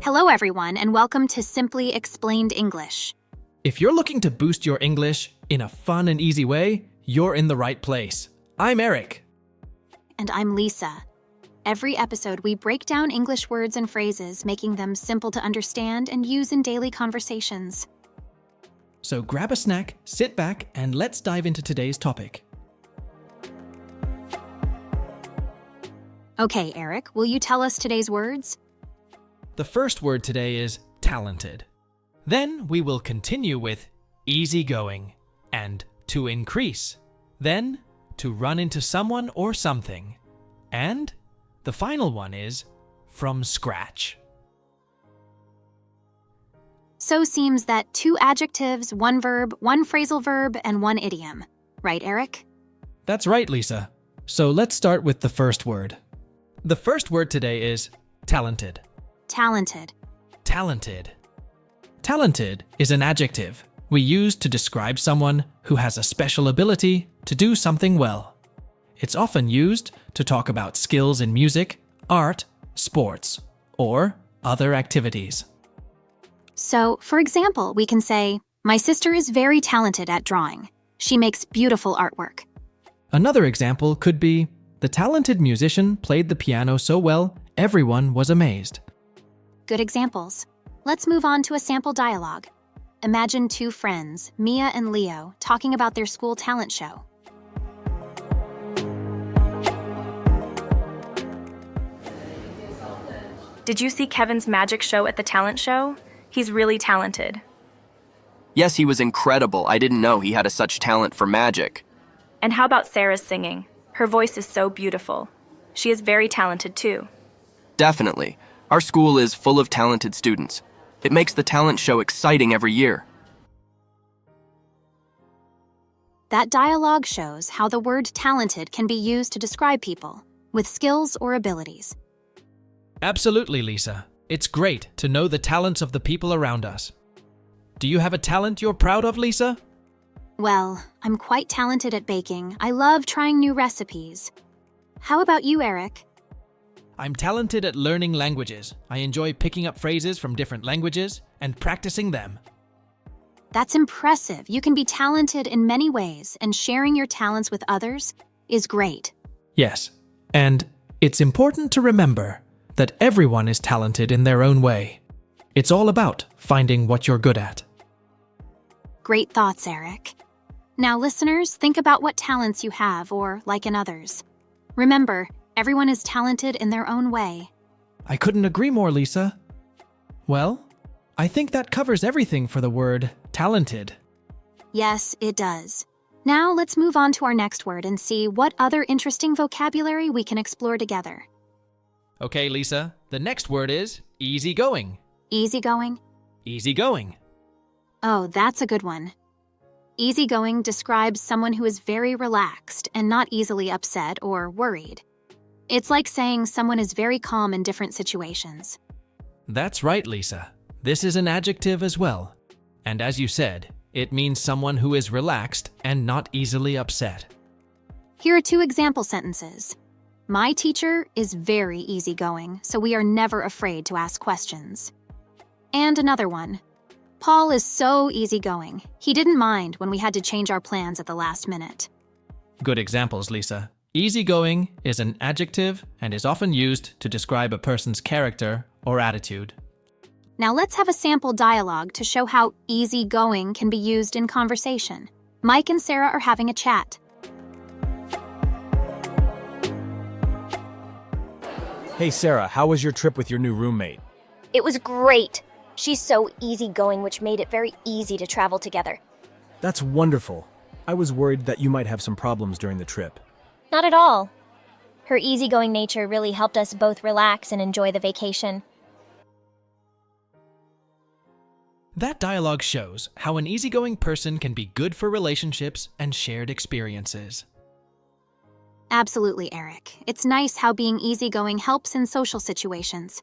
Hello, everyone, and welcome to Simply Explained English. If you're looking to boost your English in a fun and easy way, you're in the right place. I'm Eric. And I'm Lisa. Every episode, we break down English words and phrases, making them simple to understand and use in daily conversations. So grab a snack, sit back, and let's dive into today's topic. Okay, Eric, will you tell us today's words? The first word today is talented. Then we will continue with easygoing and to increase. Then to run into someone or something. And the final one is from scratch. So seems that 2 adjectives, 1 verb, 1 phrasal verb, and 1 idiom. Right, Eric? That's right, Lisa. So let's start with the first word. The first word today is talented. Talented. Talented. Talented is an adjective we use to describe someone who has a special ability to do something well. It's often used to talk about skills in music, art, sports, or other activities. So, for example, we can say, "My sister is very talented at drawing. She makes beautiful artwork." Another example could be, the talented musician played the piano so well, everyone was amazed. Good examples. Let's move on to a sample dialogue. Imagine 2 friends, Mia and Leo, talking about their school talent show. Did you see Kevin's magic show at the talent show? He's really talented. Yes, he was incredible. I didn't know he had such talent for magic. And how about Sarah's singing? Her voice is so beautiful. She is very talented too. Definitely. Our school is full of talented students. It makes the talent show exciting every year. That dialogue shows how the word talented can be used to describe people with skills or abilities. Absolutely, Lisa. It's great to know the talents of the people around us. Do you have a talent you're proud of, Lisa? Well, I'm quite talented at baking. I love trying new recipes. How about you, Eric? I'm talented at learning languages. I enjoy picking up phrases from different languages and practicing them. That's impressive. You can be talented in many ways, and sharing your talents with others is great. Yes, and it's important to remember that everyone is talented in their own way. It's all about finding what you're good at. Great thoughts, Eric. Now, listeners, think about what talents you have or like in others. Remember, everyone is talented in their own way. I couldn't agree more, Lisa. Well, I think that covers everything for the word talented. Yes, it does. Now, let's move on to our next word and see what other interesting vocabulary we can explore together. Okay, Lisa, the next word is easygoing. Easygoing? Easygoing. Oh, that's a good one. Easygoing describes someone who is very relaxed and not easily upset or worried. It's like saying someone is very calm in different situations. That's right, Lisa. This is an adjective as well. And as you said, it means someone who is relaxed and not easily upset. Here are 2 example sentences. My teacher is very easygoing, so we are never afraid to ask questions. And another one. Paul is so easygoing. He didn't mind when we had to change our plans at the last minute. Good examples, Lisa. Easygoing is an adjective and is often used to describe a person's character or attitude. Now let's have a sample dialogue to show how easygoing can be used in conversation. Mike and Sarah are having a chat. Hey Sarah, how was your trip with your new roommate? It was great. She's so easygoing, which made it very easy to travel together. That's wonderful. I was worried that you might have some problems during the trip. Not at all. Her easygoing nature really helped us both relax and enjoy the vacation. That dialogue shows how an easygoing person can be good for relationships and shared experiences. Absolutely, Eric. It's nice how being easygoing helps in social situations.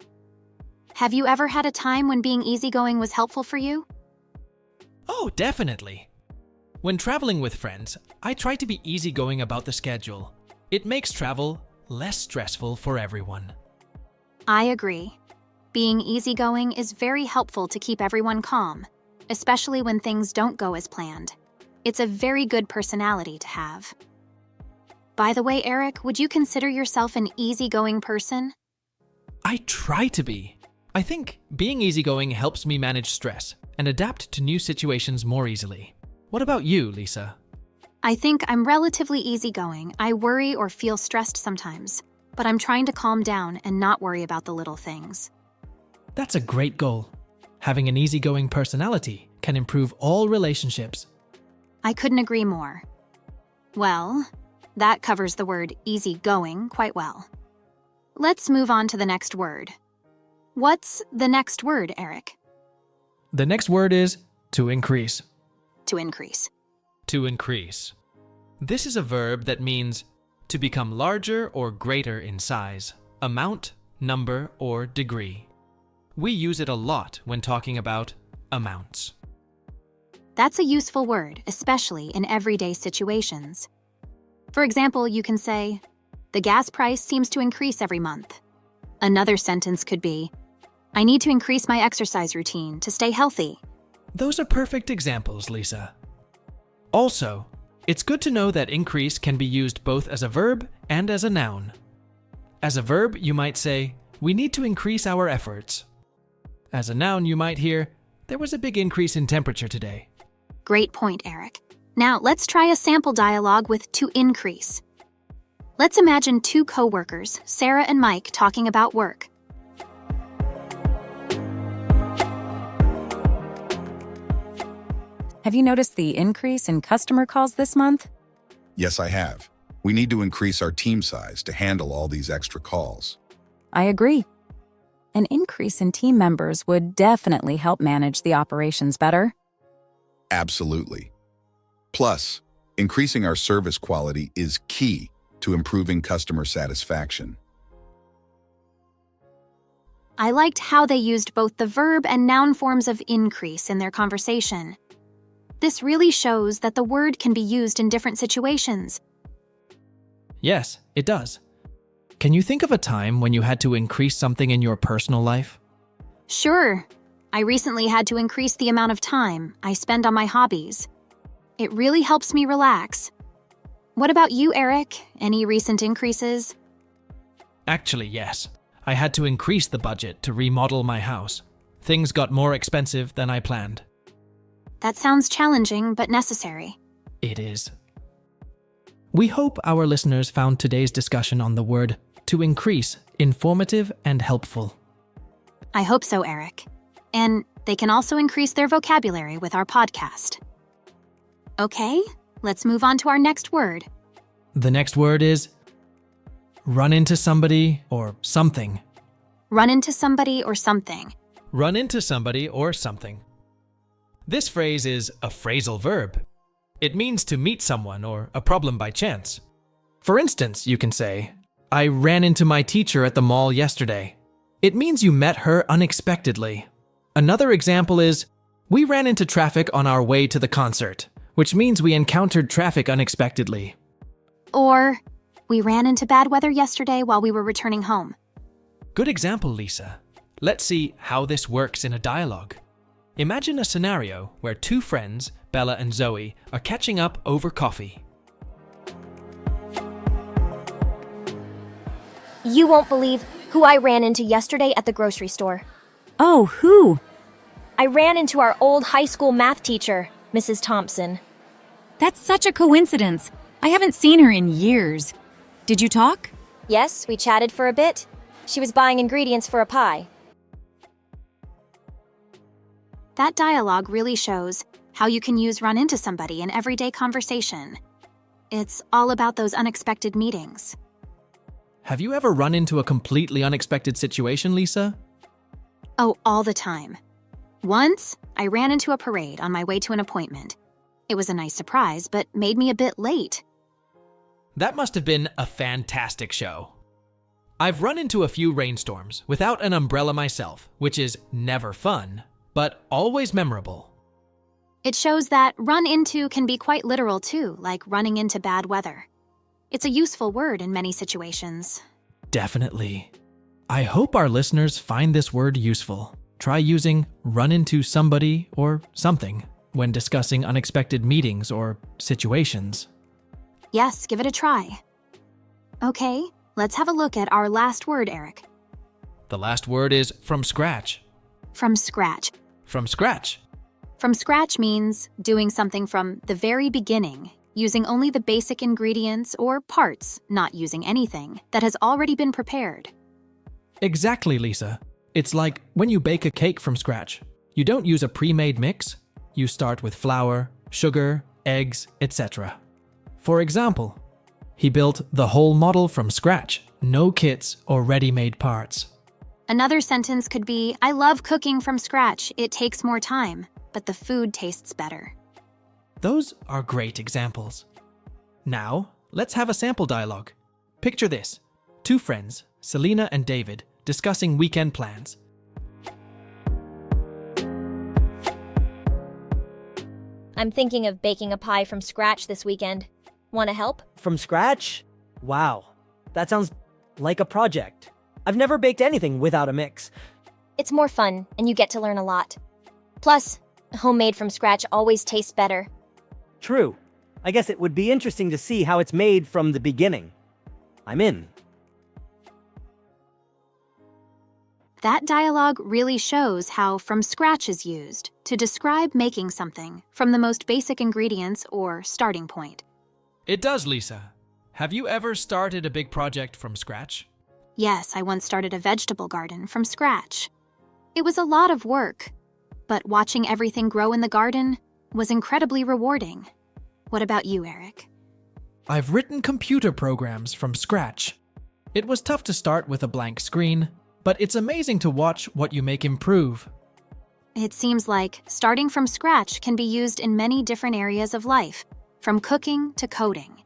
Have you ever had a time when being easygoing was helpful for you? Oh, definitely. When traveling with friends, I try to be easygoing about the schedule. It makes travel less stressful for everyone. I agree. Being easygoing is very helpful to keep everyone calm, especially when things don't go as planned. It's a very good personality to have. By the way, Eric, would you consider yourself an easygoing person? I try to be. I think being easygoing helps me manage stress and adapt to new situations more easily. What about you, Lisa? I think I'm relatively easygoing. I worry or feel stressed sometimes, but I'm trying to calm down and not worry about the little things. That's a great goal. Having an easygoing personality can improve all relationships. I couldn't agree more. Well, that covers the word easygoing quite well. Let's move on to the next word. What's the next word, Eric? The next word is to increase. To increase. To increase. This is a verb that means to become larger or greater in size, amount, number, or degree. We use it a lot when talking about amounts. That's a useful word, especially in everyday situations. For example, you can say, "The gas price seems to increase every month." Another sentence could be, "I need to increase my exercise routine to stay healthy." Those are perfect examples, Lisa. Also, it's good to know that increase can be used both as a verb and as a noun. As a verb, you might say, "We need to increase our efforts." As a noun, you might hear, "There was a big increase in temperature today." Great point, Eric. Now, let's try a sample dialogue with to increase. Let's imagine two co-workers, Sarah and Mike, talking about work. Have you noticed the increase in customer calls this month? Yes, I have. We need to increase our team size to handle all these extra calls. I agree. An increase in team members would definitely help manage the operations better. Absolutely. Plus, increasing our service quality is key to improving customer satisfaction. I liked how they used both the verb and noun forms of increase in their conversation. This really shows that the word can be used in different situations. Yes, it does. Can you think of a time when you had to increase something in your personal life? Sure. I recently had to increase the amount of time I spend on my hobbies. It really helps me relax. What about you, Eric? Any recent increases? Actually, yes. I had to increase the budget to remodel my house. Things got more expensive than I planned. That sounds challenging, but necessary. It is. We hope our listeners found today's discussion on the word to increase informative and helpful. I hope so, Eric. And they can also increase their vocabulary with our podcast. Okay, let's move on to our next word. The next word is run into somebody or something. Run into somebody or something. Run into somebody or something. This phrase is a phrasal verb. It means to meet someone or a problem by chance. For instance, you can say, "I ran into my teacher at the mall yesterday." It means you met her unexpectedly. Another example is, "We ran into traffic on our way to the concert," which means we encountered traffic unexpectedly. Or, "We ran into bad weather yesterday while we were returning home." Good example, Lisa. Let's see how this works in a dialogue. Imagine a scenario where two friends, Bella and Zoe, are catching up over coffee. You won't believe who I ran into yesterday at the grocery store. Oh, who? I ran into our old high school math teacher, Mrs. Thompson. That's such a coincidence. I haven't seen her in years. Did you talk? Yes, we chatted for a bit. She was buying ingredients for a pie. That dialogue really shows how you can use run into somebody in everyday conversation. It's all about those unexpected meetings. Have you ever run into a completely unexpected situation, Lisa? Oh, all the time. Once, I ran into a parade on my way to an appointment. It was a nice surprise, but made me a bit late. That must have been a fantastic show. I've run into a few rainstorms without an umbrella myself, which is never fun, but always memorable. It shows that run into can be quite literal too, like running into bad weather. It's a useful word in many situations. Definitely. I hope our listeners find this word useful. Try using run into somebody or something when discussing unexpected meetings or situations. Yes, give it a try. Okay, let's have a look at our last word, Eric. The last word is from scratch. From scratch. From scratch. From scratch means doing something from the very beginning, using only the basic ingredients or parts, not using anything, that has already been prepared. Exactly, Lisa. It's like when you bake a cake from scratch. You don't use a pre-made mix. You start with flour, sugar, eggs, etc. For example, he built the whole model from scratch, no kits or ready-made parts. Another sentence could be, I love cooking from scratch. It takes more time, but the food tastes better. Those are great examples. Now, let's have a sample dialogue. Picture this. Two friends, Selena and David, discussing weekend plans. I'm thinking of baking a pie from scratch this weekend. Want to help? From scratch? Wow, that sounds like a project. I've never baked anything without a mix. It's more fun, and you get to learn a lot. Plus, homemade from scratch always tastes better. True. I guess it would be interesting to see how it's made from the beginning. I'm in. That dialogue really shows how from scratch is used to describe making something from the most basic ingredients or starting point. It does, Lisa. Have you ever started a big project from scratch? Yes, I once started a vegetable garden from scratch. It was a lot of work, but watching everything grow in the garden was incredibly rewarding. What about you, Eric? I've written computer programs from scratch. It was tough to start with a blank screen, but it's amazing to watch what you make improve. It seems like starting from scratch can be used in many different areas of life, from cooking to coding.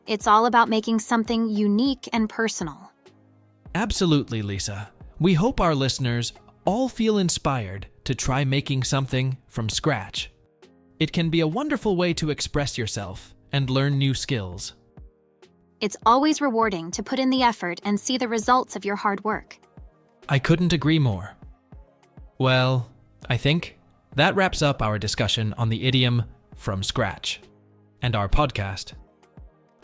It's all about making something unique and personal. Absolutely, Lisa. We hope our listeners all feel inspired to try making something from scratch. It can be a wonderful way to express yourself and learn new skills. It's always rewarding to put in the effort and see the results of your hard work. I couldn't agree more. Well, I think that wraps up our discussion on the idiom from scratch and our podcast.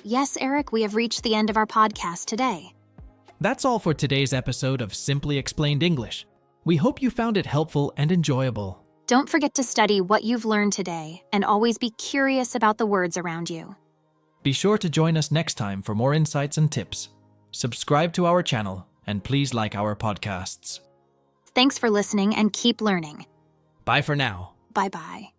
Yes, Eric, we have reached the end of our podcast today. That's all for today's episode of Simply Explained English. We hope you found it helpful and enjoyable. Don't forget to study what you've learned today and always be curious about the words around you. Be sure to join us next time for more insights and tips. Subscribe to our channel and please like our podcasts. Thanks for listening and keep learning. Bye for now. Bye-bye.